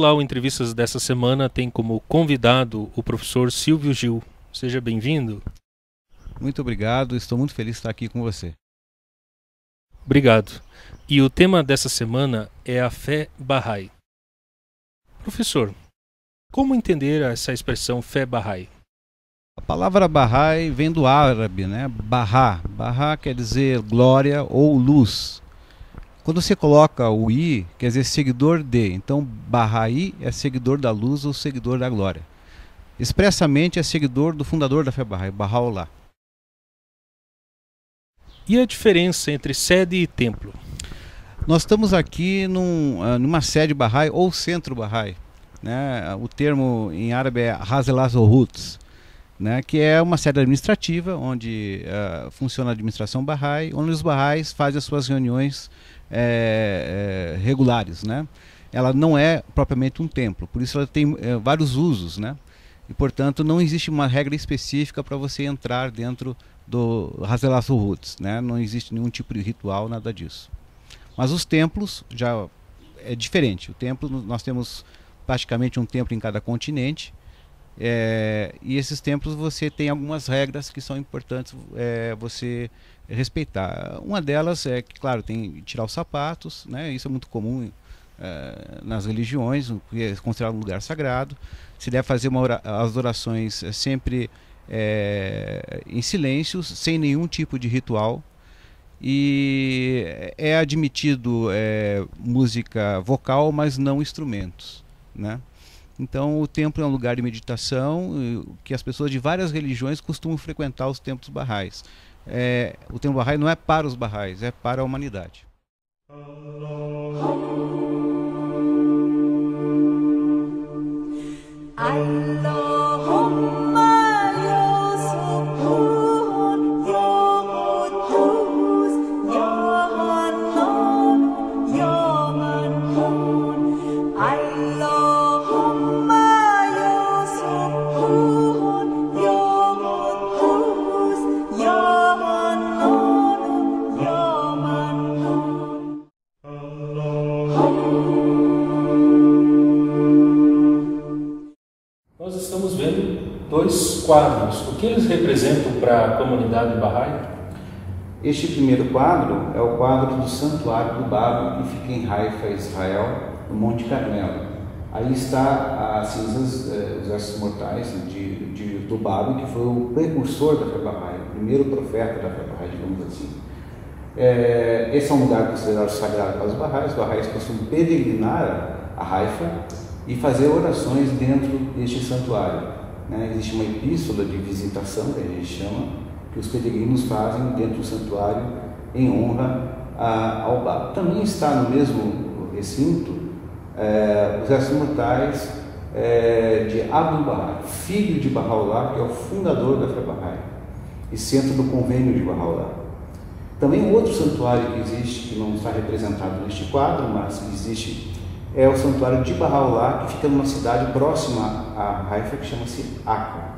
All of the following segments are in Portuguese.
Olá, o Entrevistas dessa semana tem como convidado o professor Silvio Gil. Seja bem-vindo. Muito obrigado, estou muito feliz de estar aqui com você. Obrigado. E o tema dessa semana é a fé Bahá'í. Professor, como entender essa expressão fé Bahá'í? A palavra Bahá'í vem do árabe, né? Bahá. Bahá quer dizer glória ou luz. Quando você coloca o I, quer dizer seguidor de. Então, Bahá'í é seguidor da luz ou seguidor da glória. Expressamente é seguidor do fundador da fé Bahá'í, Bahá'u'lláh. E a diferença entre sede e templo? Nós estamos aqui numa sede Bahá'í ou centro Bahá'í, né? O termo em árabe é Hazel Roots, né? Que é uma sede administrativa onde funciona a administração Bahá'í, onde os Bahá'ís fazem as suas reuniões regulares, né? Ela não é propriamente um templo, por isso ela tem vários usos, né? E portanto não existe uma regra específica para você entrar dentro do Hazel Roots, né? Não existe nenhum tipo de ritual, nada disso. Mas os templos já é diferente. O templo, nós temos praticamente um templo em cada continente, e esses templos você tem algumas regras que são importantes você respeitar. Uma delas é que, claro, tem que tirar os sapatos, né? Isso é muito comum nas religiões, que é considerado um lugar sagrado. Se deve fazer as orações sempre em silêncio, sem nenhum tipo de ritual. E é admitido música vocal, mas não instrumentos, né? Então o templo é um lugar de meditação que as pessoas de várias religiões costumam frequentar os templos Bahá'ís. O templo Bahá'í não é para os Bahá'ís, é para a humanidade. Nós estamos vendo dois quadros. O que eles representam para a comunidade Bahá'í? Este primeiro quadro é o quadro do Santuário do Bábio, que fica em Haifa, Israel, no Monte Carmelo. Aí está as cinzas dos restos mortais do Bábio, que foi o precursor da fé Bahá'í, o primeiro profeta da fé Bahá'í, digamos assim. Esse é um lugar considerado sagrado para os Bahá'ís. Os Bahá'ís costumam peregrinar a Haifa e fazer orações dentro deste santuário, né? Existe uma epístola de visitação, que a gente chama, que os peregrinos fazem dentro do santuário em honra ao Bábio. Também está no mesmo recinto os restos mortais de Abdu'l-Bahá, filho de Bahá'u'lláh, que é o fundador da fé Bahá'í e centro do convênio de Bahá'u'lláh. Também um outro santuário que existe, que não está representado neste quadro, mas que existe, é o santuário de Bahá'u'lláh, que fica numa cidade próxima a Haifa, que chama-se Akka.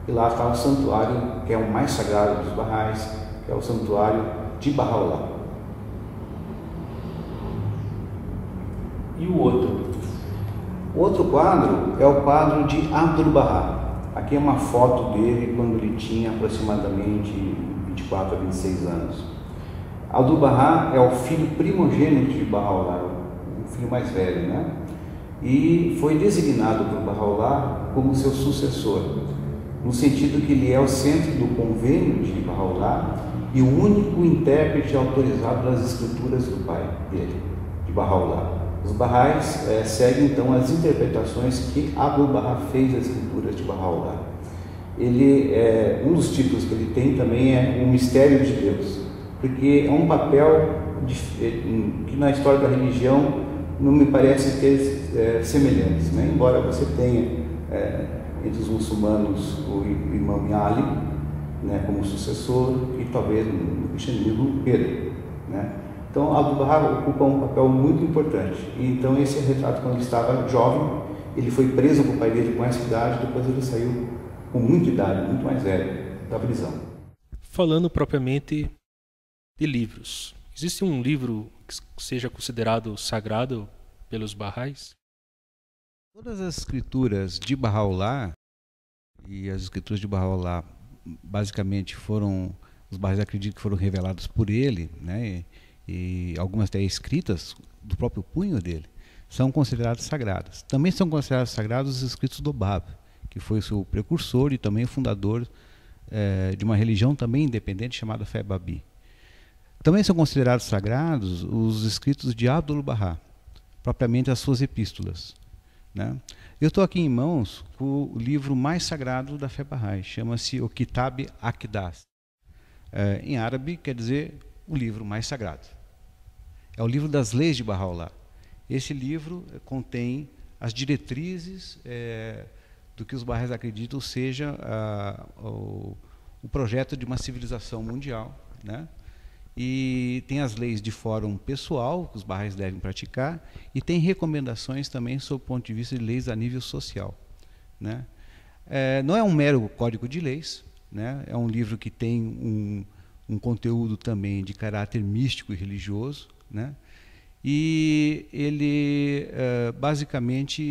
E lá está o santuário que é o mais sagrado dos Bahá'ís, que é o santuário de Bahá'u'lláh. E o outro? O outro quadro é o quadro de Abdu'l-Bahá. Aqui é uma foto dele quando ele tinha aproximadamente 24 a 26 anos. Abdu'l-Bahá é o filho primogênito de Bahá'u'lláh, o filho mais velho, né? E foi designado por Bahá'u'lláh como seu sucessor, no sentido que ele é o centro do convênio de Bahá'u'lláh e o único intérprete autorizado das escrituras do pai dele, de Bahá'u'lláh. Os Bahá'ís seguem então as interpretações que Abdu'l-Bahá fez das escrituras de Bahá'u'lláh. Ele, um dos títulos que ele tem também é o Mistério de Deus, porque é um papel que na história da religião não me parece ter semelhantes, né? Embora você tenha entre os muçulmanos o Imam Ali, né, como sucessor, e talvez no cristianismo Pedro, né? Então Abdu'l-Bahá ocupa um papel muito importante. E então esse é retrato quando ele estava jovem. Ele foi preso com o pai dele com essa idade, depois ele saiu com muita idade, muito mais velho, da prisão. Falando propriamente de livros, existe um livro que seja considerado sagrado pelos Bahá'ís? Todas as escrituras de Bahá'u'lláh, e as escrituras de Bahá'u'lláh basicamente foram, os Baha'is acreditam que foram reveladas por ele, né, e algumas até escritas do próprio punho dele, são consideradas sagradas. Também são considerados sagrados os escritos do Bab, que foi o seu precursor e também o fundador de uma religião também independente chamada Fé Babi. Também são considerados sagrados os escritos de Abdu'l-Bahá, propriamente as suas epístolas, né? Eu estou aqui em mãos com o livro mais sagrado da Fé Bahá'í, chama-se o Kitab Aqdas. Em árabe quer dizer o livro mais sagrado. É o livro das leis de Bahá'u'lláh. Esse livro contém as diretrizes do que os Baha'is acreditam seja o projeto de uma civilização mundial, né? E tem as leis de fórum pessoal que os Baha'is devem praticar, e tem recomendações também sob o ponto de vista de leis a nível social, né? Não é um mero código de leis, né? É um livro que tem um conteúdo também de caráter místico e religioso, né? E ele basicamente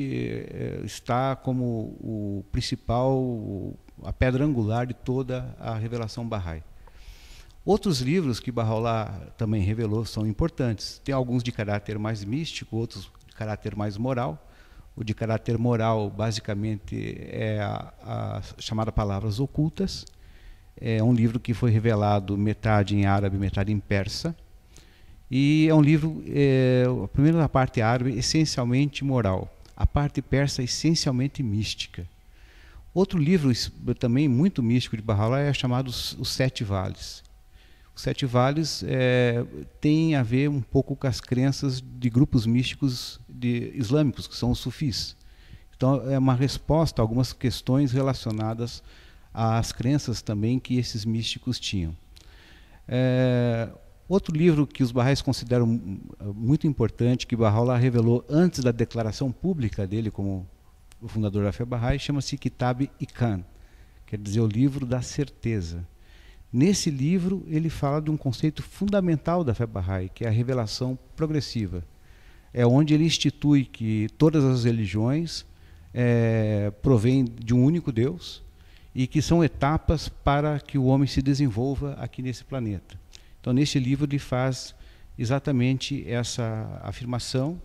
está como o principal, a pedra angular de toda a revelação Bahá'í. Outros livros que Bahá'u'lláh também revelou são importantes. Tem alguns de caráter mais místico, outros de caráter mais moral. O de caráter moral, basicamente, é a chamada Palavras Ocultas. É um livro que foi revelado metade em árabe, metade em persa. E é um livro, a primeira parte árabe, essencialmente moral. A parte persa, essencialmente mística. Outro livro também muito místico de Bahá'u'lláh é chamado Os Sete Vales. Os Sete Vales tem a ver um pouco com as crenças de grupos místicos islâmicos, que são os sufis. Então, é uma resposta a algumas questões relacionadas às crenças também que esses místicos tinham. Outro livro que os Baha'is consideram muito importante, que Bahá'u'lláh revelou antes da declaração pública dele como o fundador da Fé Bahá'í, chama-se Kitab Iqan, quer dizer o livro da certeza. Nesse livro, ele fala de um conceito fundamental da Fé Bahá'í, que é a revelação progressiva. É onde ele institui que todas as religiões provêm de um único Deus e que são etapas para que o homem se desenvolva aqui nesse planeta. Então, nesse livro, ele faz exatamente essa afirmação.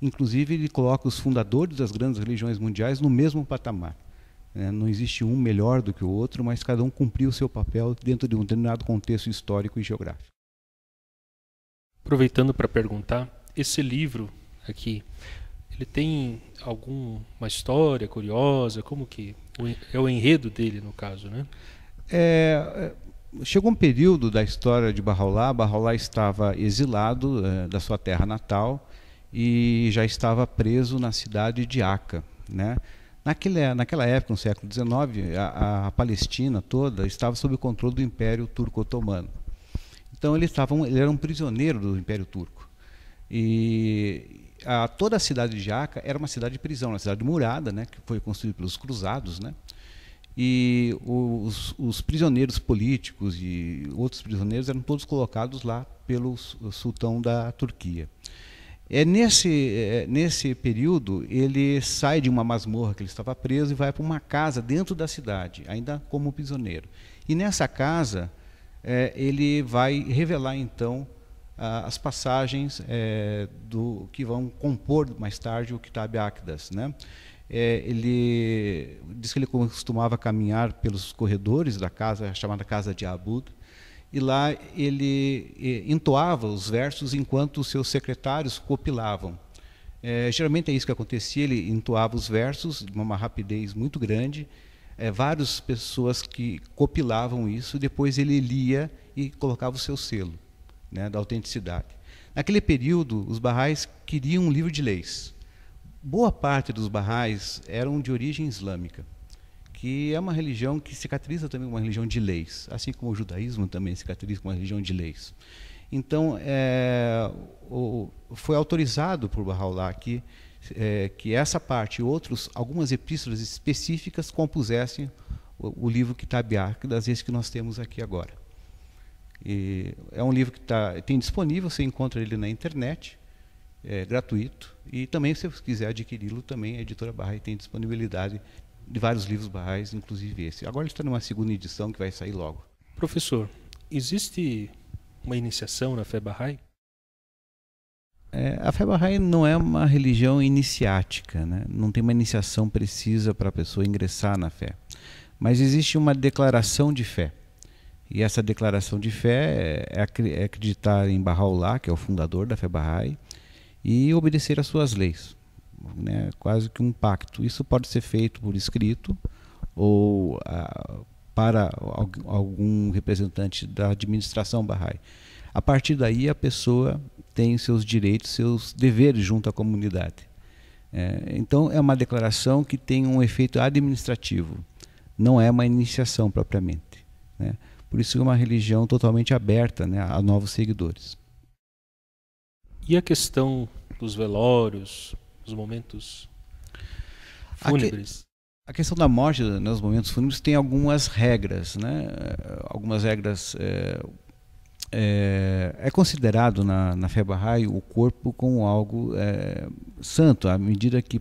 Inclusive, ele coloca os fundadores das grandes religiões mundiais no mesmo patamar. Não existe um melhor do que o outro, mas cada um cumpriu o seu papel dentro de um determinado contexto histórico e geográfico. Aproveitando para perguntar, esse livro aqui, ele tem alguma história curiosa? Como que é o enredo dele, no caso, né? Chegou um período da história de Bahá'u'lláh. Bahá'u'lláh estava exilado da sua terra natal e já estava preso na cidade de Aca, né? Naquela época, no século XIX, a Palestina toda estava sob o controle do Império Turco-Otomano. Então ele era um prisioneiro do Império Turco. E toda a cidade de Aca era uma cidade de prisão, uma cidade murada, né, que foi construída pelos cruzados, né? E os prisioneiros políticos e outros prisioneiros eram todos colocados lá pelo sultão da Turquia. Nesse período, ele sai de uma masmorra que ele estava preso e vai para uma casa dentro da cidade, ainda como prisioneiro. E nessa casa, ele vai revelar, então, as passagens do que vão compor mais tarde o Kitab Aqdas, né? Ele diz que ele costumava caminhar pelos corredores da casa, chamada Casa de Abud, e lá ele entoava os versos enquanto os seus secretários copilavam. Geralmente é isso que acontecia, ele entoava os versos de uma rapidez muito grande, várias pessoas que copilavam isso, depois ele lia e colocava o seu selo, né, da autenticidade. Naquele período, os Baha'is queriam um livro de leis. Boa parte dos Baha'is eram de origem islâmica, que é uma religião que cicatriza também uma religião de leis, assim como o judaísmo também cicatriza uma religião de leis. Então, foi autorizado por Bahá'u'lláh que essa parte e algumas epístolas específicas compusessem o livro Kitab Aqdas, esse que nós temos aqui agora. E é um livro que tem disponível, você encontra ele na internet, gratuito, e também, se você quiser adquiri-lo, também a Editora Bahá'í tem disponibilidade de vários livros Bahá'ís, inclusive esse. Agora ele está numa segunda edição que vai sair logo. Professor, existe uma iniciação na fé Bahá'í? A fé Bahá'í não é uma religião iniciática, né? Não tem uma iniciação precisa para a pessoa ingressar na fé. Mas existe uma declaração de fé. E essa declaração de fé é acreditar em Bahá'u'lláh, que é o fundador da fé Bahá'í, e obedecer às suas leis, né? Quase que um pacto. Isso pode ser feito por escrito ou para algum representante da administração Bahá'í. A partir daí a pessoa tem seus direitos, seus deveres junto à comunidade. Então é uma declaração que tem um efeito administrativo, não é uma iniciação propriamente, né? Por isso é uma religião totalmente aberta, né, a novos seguidores. E a questão dos velórios, os momentos fúnebres? A questão da morte, nos momentos fúnebres, tem algumas regras, né? Algumas regras. É considerado na fé Bahá'í o corpo como algo santo, à medida que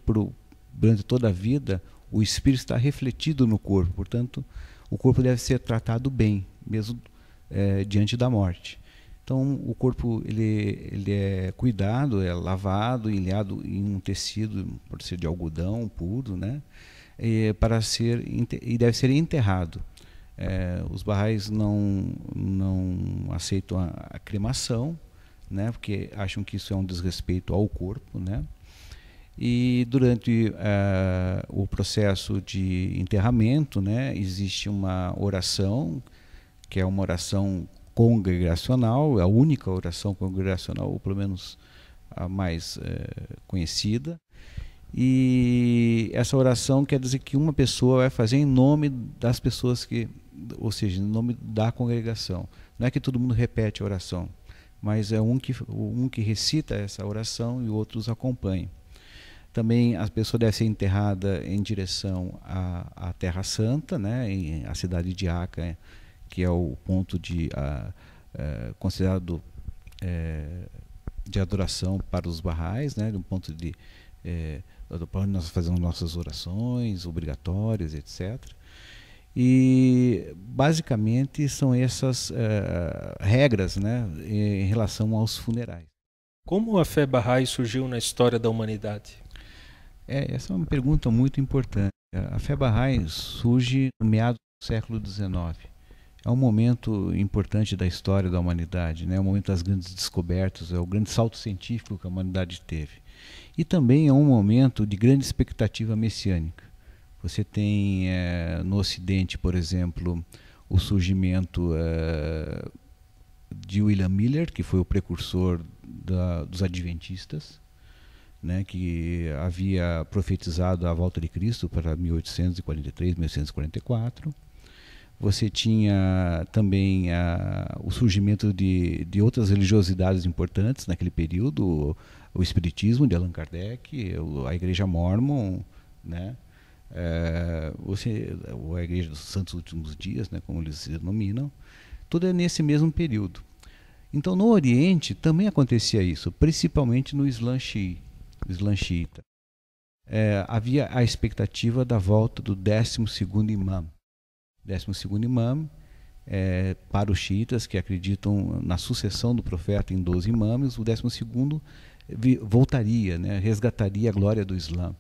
durante toda a vida o espírito está refletido no corpo. Portanto, o corpo deve ser tratado bem, mesmo diante da morte. Então, o corpo ele é cuidado, é lavado, enliado em um tecido, pode ser de algodão puro, né? E deve ser enterrado. Os Bahá'ís não aceitam a cremação, né? Porque acham que isso é um desrespeito ao corpo, né? E durante o processo de enterramento, né, existe uma oração, que é uma oração congregacional, a única oração congregacional, ou pelo menos a mais conhecida. E essa oração quer dizer que uma pessoa vai fazer em nome das pessoas ou seja, em nome da congregação. Não é que todo mundo repete a oração, mas é um que recita essa oração e outros acompanham. Também a pessoa deve ser enterrada em direção à Terra Santa, né, a cidade de Aca, que é o ponto considerado de adoração para os Bahá'ís, né, um ponto para onde nós fazemos nossas orações obrigatórias, etc. E basicamente são essas regras, né, em relação aos funerais. Como a fé Bahá'í surgiu na história da humanidade? Essa é uma pergunta muito importante. A fé Bahá'í surge no meados do século XIX. É um momento importante da história da humanidade, né? É um momento das grandes descobertas, é o grande salto científico que a humanidade teve. E também é um momento de grande expectativa messiânica. Você tem no Ocidente, por exemplo, o surgimento de William Miller, que foi o precursor dos adventistas, né, que havia profetizado a volta de Cristo para 1843, 1844. Você tinha também o surgimento de outras religiosidades importantes naquele período, o Espiritismo de Allan Kardec, a Igreja Mórmon, né, a Igreja dos Santos Últimos Dias, né, como eles se denominam. Tudo é nesse mesmo período. Então, no Oriente também acontecia isso, principalmente no Islã xiita. Havia a expectativa da volta do 12º imã. 12º imã, para os xiitas que acreditam na sucessão do profeta em 12 imãs, o 12º voltaria, né, resgataria a glória do Islã.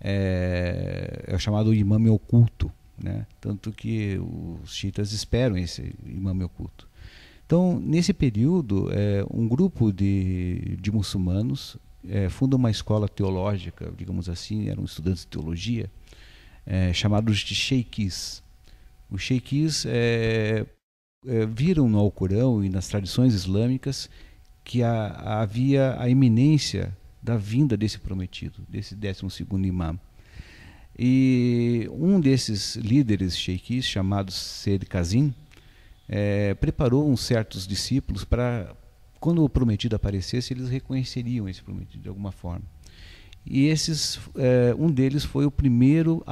É o chamado imã oculto, né? Tanto que os xiitas esperam esse imã oculto. Então, nesse período, um grupo de muçulmanos funda uma escola teológica, digamos assim, eram estudantes de teologia, chamados de sheikis. Os sheikis viram no Alcorão e nas tradições islâmicas que havia a iminência da vinda desse prometido, desse 12º imã. E um desses líderes sheikis, chamado Sayyid Kazim, preparou uns certos discípulos para, quando o prometido aparecesse, eles reconheceriam esse prometido de alguma forma. E um deles foi o primeiro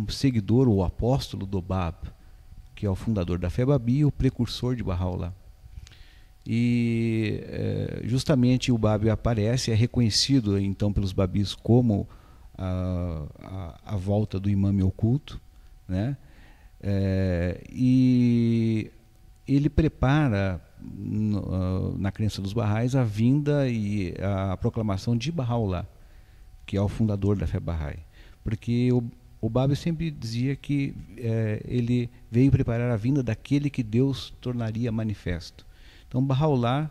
seguidor ou apóstolo do Bab, que é o fundador da fé Babi e o precursor de Bahá'u'lláh. E justamente o Babi aparece, é reconhecido então pelos babis como a volta do imame oculto, né? E ele prepara na crença dos Baha'is a vinda e a proclamação de Baha'u'lláh, que é o fundador da fé Baha'i, porque o Babi sempre dizia que ele veio preparar a vinda daquele que Deus tornaria manifesto. Então Baha'u'lláh,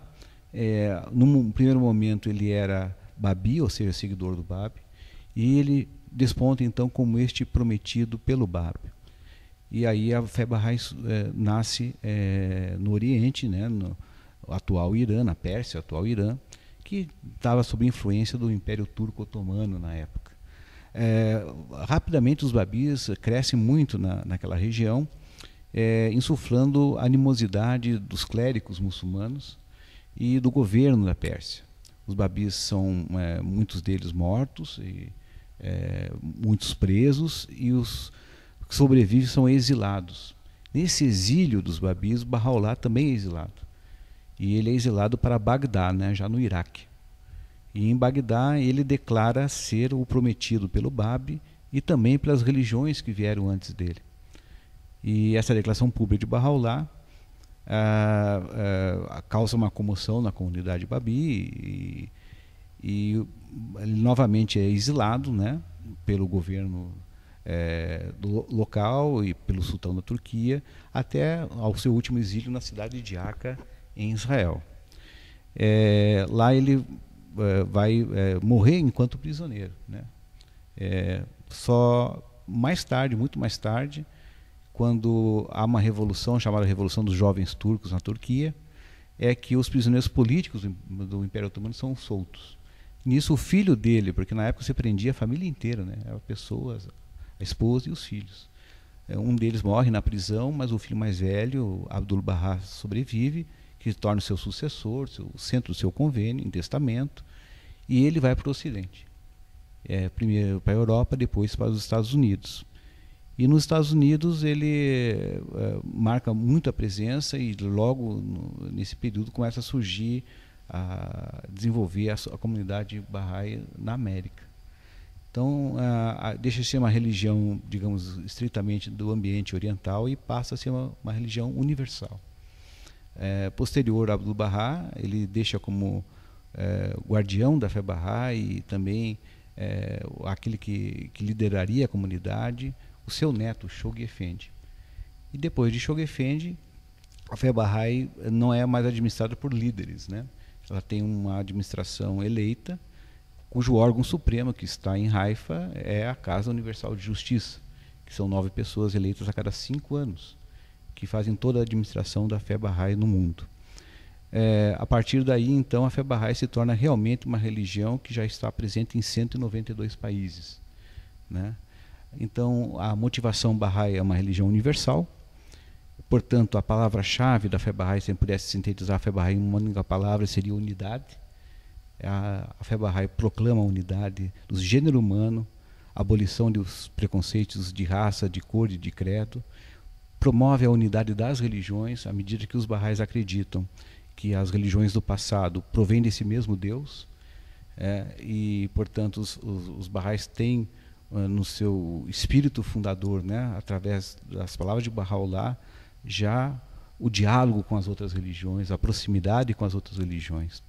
num primeiro momento ele era Babi, ou seja, seguidor do Babi, e ele desponta então como este prometido pelo Babi. E aí a fé Bahá'í nasce no Oriente, né, no atual Irã, na Pérsia, atual Irã, que estava sob influência do Império Turco Otomano na época. Rapidamente os babis crescem muito naquela região, insuflando a animosidade dos clérigos muçulmanos e do governo da Pérsia. Os babis são muitos deles mortos, e muitos presos, e os que sobrevivem são exilados. Nesse exílio dos babis, Baha'u'lláh também é exilado. E ele é exilado para Bagdá, né, já no Iraque. E em Bagdá ele declara ser o prometido pelo Babi e também pelas religiões que vieram antes dele. E essa declaração pública de Baha'u'lláh causa uma comoção na comunidade Babi e ele novamente é exilado, né, pelo governo do local e pelo sultão da Turquia, até ao seu último exílio na cidade de Aca, em Israel. Lá ele vai morrer enquanto prisioneiro, né? Só mais tarde, muito mais tarde, quando há uma revolução chamada Revolução dos Jovens Turcos na Turquia, é que os prisioneiros políticos do Império Otomano são soltos. Nisso o filho dele, porque na época você prendia a família inteira, né? Eram pessoas, a esposa e os filhos. Um deles morre na prisão, mas o filho mais velho, Abdul-Bahá, sobrevive, que se torna o seu sucessor, o centro do seu convênio, em testamento, e ele vai para o Ocidente. Primeiro para a Europa, depois para os Estados Unidos. E nos Estados Unidos ele marca muito a presença e logo nesse período começa a surgir, a desenvolver a comunidade Bahá'í na América. Então deixa de ser uma religião, digamos, estritamente do ambiente oriental e passa a ser uma religião universal. Posterior a Abdul-Bahá, ele deixa como guardião da fé Bahá'í e também aquele que lideraria a comunidade, o seu neto, Shoghi Effendi. E depois de Shoghi Effendi, a fé Bahá'í não é mais administrada por líderes, né? Ela tem uma administração eleita, cujo órgão supremo, que está em Haifa, é a Casa Universal de Justiça, que são 9 pessoas eleitas a cada 5 anos, que fazem toda a administração da fé Bahá'í no mundo. A partir daí, então, a fé Bahá'í se torna realmente uma religião que já está presente em 192 países, né? Então, a motivação Bahá'í é uma religião universal. Portanto, a palavra-chave da fé Bahá'í, se eu pudesse sintetizar a fé Bahá'í em uma única palavra, seria unidade. A fé Bahá'í proclama a unidade do gênero humano, a abolição dos preconceitos de raça, de cor e de credo, promove a unidade das religiões, à medida que os Baha'ís acreditam que as religiões do passado provêm desse mesmo Deus, e, portanto, os Baha'ís têm no seu espírito fundador, né, através das palavras de Baha'u'lláh, já o diálogo com as outras religiões, a proximidade com as outras religiões.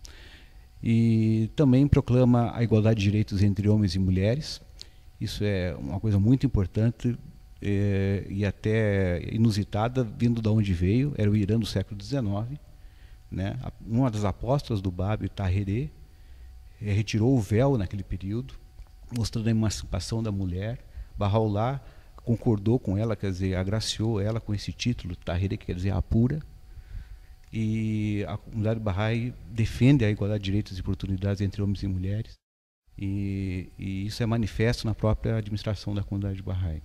E também proclama a igualdade de direitos entre homens e mulheres. Isso é uma coisa muito importante e até inusitada, vindo de onde veio. Era o Irã do século XIX, né? Uma das apóstolas do Babi, Tahirih, retirou o véu naquele período, mostrando a emancipação da mulher. Baha'u'lláh concordou com ela, quer dizer, agraciou ela com esse título, Tahirih, que quer dizer a pura. E a comunidade Bahá'í defende a igualdade de direitos e oportunidades entre homens e mulheres. E isso é manifesto na própria administração da comunidade Bahá'í.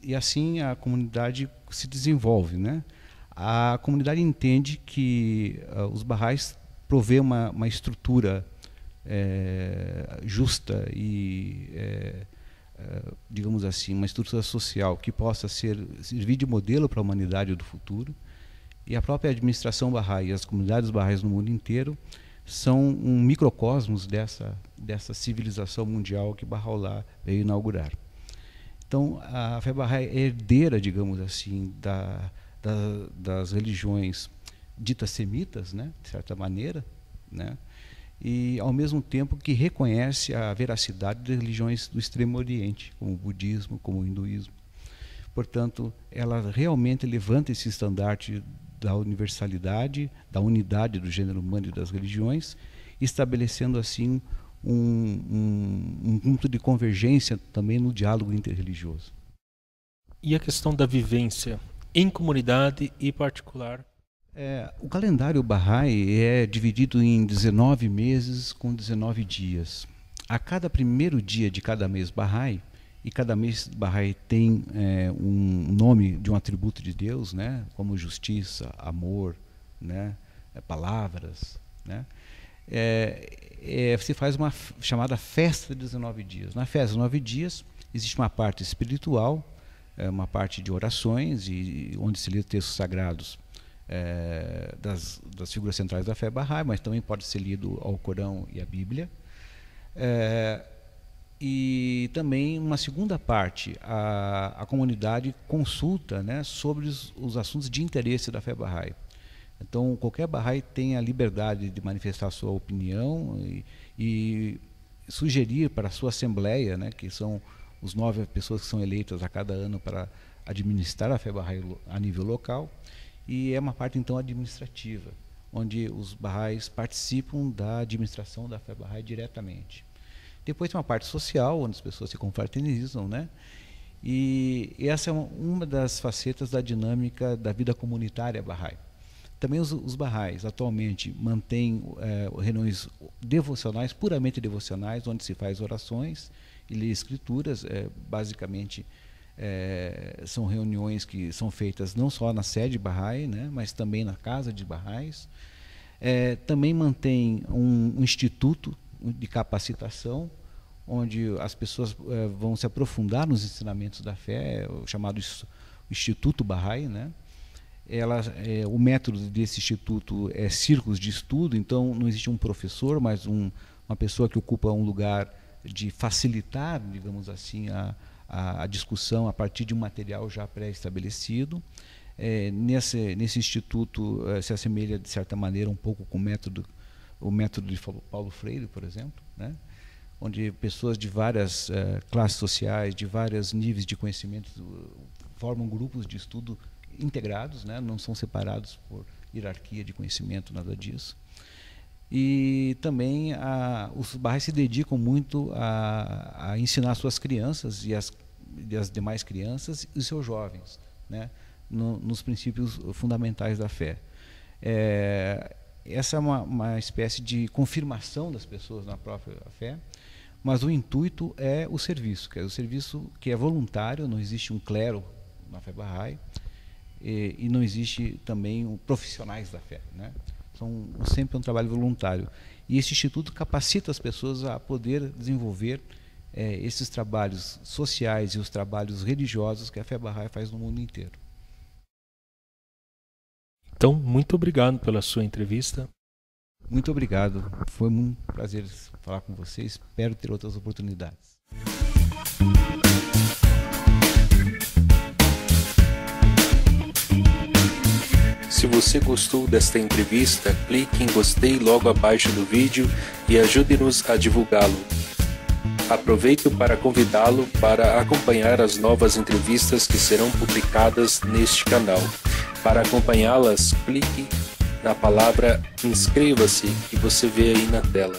E assim a comunidade se desenvolve, né? A comunidade entende que os Baha'ís provê uma estrutura justa e, digamos assim, uma estrutura social que possa servir de modelo para a humanidade do futuro, E a própria administração Bahá'í e as comunidades Bahá'ís no mundo inteiro são um microcosmos dessa civilização mundial que Baha'u'lláh veio inaugurar. Então, a fé Bahá'í é herdeira, digamos assim, das religiões ditas semitas, né, de certa maneira, né, e ao mesmo tempo que reconhece a veracidade das religiões do Extremo Oriente, como o budismo, como o hinduísmo. Portanto, ela realmente levanta esse estandarte da universalidade, da unidade do gênero humano e das religiões, estabelecendo assim um ponto de convergência também no diálogo interreligioso. E a questão da vivência em comunidade e particular? O calendário Bahá'í é dividido em 19 meses com 19 dias. A cada primeiro dia de cada mês Bahá'í, e cada mês Bahá'í tem um nome de um atributo de Deus, né, como justiça, amor, né, palavras, né, se faz uma chamada festa de 19 dias. Na festa de 19 dias existe uma parte espiritual, uma parte de orações, onde se lê textos sagrados das figuras centrais da fé Bahá'í, mas também pode ser lido ao Corão e a Bíblia. E também uma segunda parte, a comunidade consulta, né, sobre os assuntos de interesse da fé Bahá'í. Então, qualquer Bahá'í tem a liberdade de manifestar sua opinião e sugerir para a sua assembleia, né, que são os 9 pessoas que são eleitas a cada ano para administrar a fé Bahá'í a nível local. E é uma parte, então, administrativa, onde os Bahá'ís participam da administração da fé Bahá'í diretamente. Depois tem uma parte social, onde as pessoas se confraternizam, né? E essa é uma das facetas da dinâmica da vida comunitária Bahá'í. Também os Bahá'ís atualmente mantêm reuniões devocionais, puramente devocionais, onde se faz orações e lê escrituras. Basicamente, são reuniões que são feitas não só na sede Bahá'í, né, mas também na casa de Bahá'ís. Também mantém um instituto de capacitação, onde as pessoas vão se aprofundar nos ensinamentos da fé, o chamado Instituto Bahá'í, né? O método desse instituto é círculos de estudo, então não existe um professor, mas uma pessoa que ocupa um lugar de facilitar, digamos assim, a discussão a partir de um material já pré-estabelecido. Nesse instituto se assemelha, de certa maneira, um pouco com o método de Paulo Freire, por exemplo, né? Onde pessoas de várias classes sociais, de vários níveis de conhecimento, formam grupos de estudo integrados, né? Não são separados por hierarquia de conhecimento, nada disso. E também os Bahá'ís se dedicam muito a ensinar suas crianças e as demais crianças e os seus jovens, né? Nos princípios fundamentais da fé. Essa é uma espécie de confirmação das pessoas na própria fé, mas o intuito é o serviço, que é o serviço que é voluntário. Não existe um clero na fé Bahá'í e não existe também profissionais da fé, né? São sempre um trabalho voluntário. E esse instituto capacita as pessoas a poder desenvolver esses trabalhos sociais e os trabalhos religiosos que a fé Bahá'í faz no mundo inteiro. Então, muito obrigado pela sua entrevista. Muito obrigado. Foi um prazer falar com vocês. Espero ter outras oportunidades. Se você gostou desta entrevista, clique em gostei logo abaixo do vídeo e ajude-nos a divulgá-lo. Aproveito para convidá-lo para acompanhar as novas entrevistas que serão publicadas neste canal. Para acompanhá-las, clique na palavra inscreva-se que você vê aí na tela.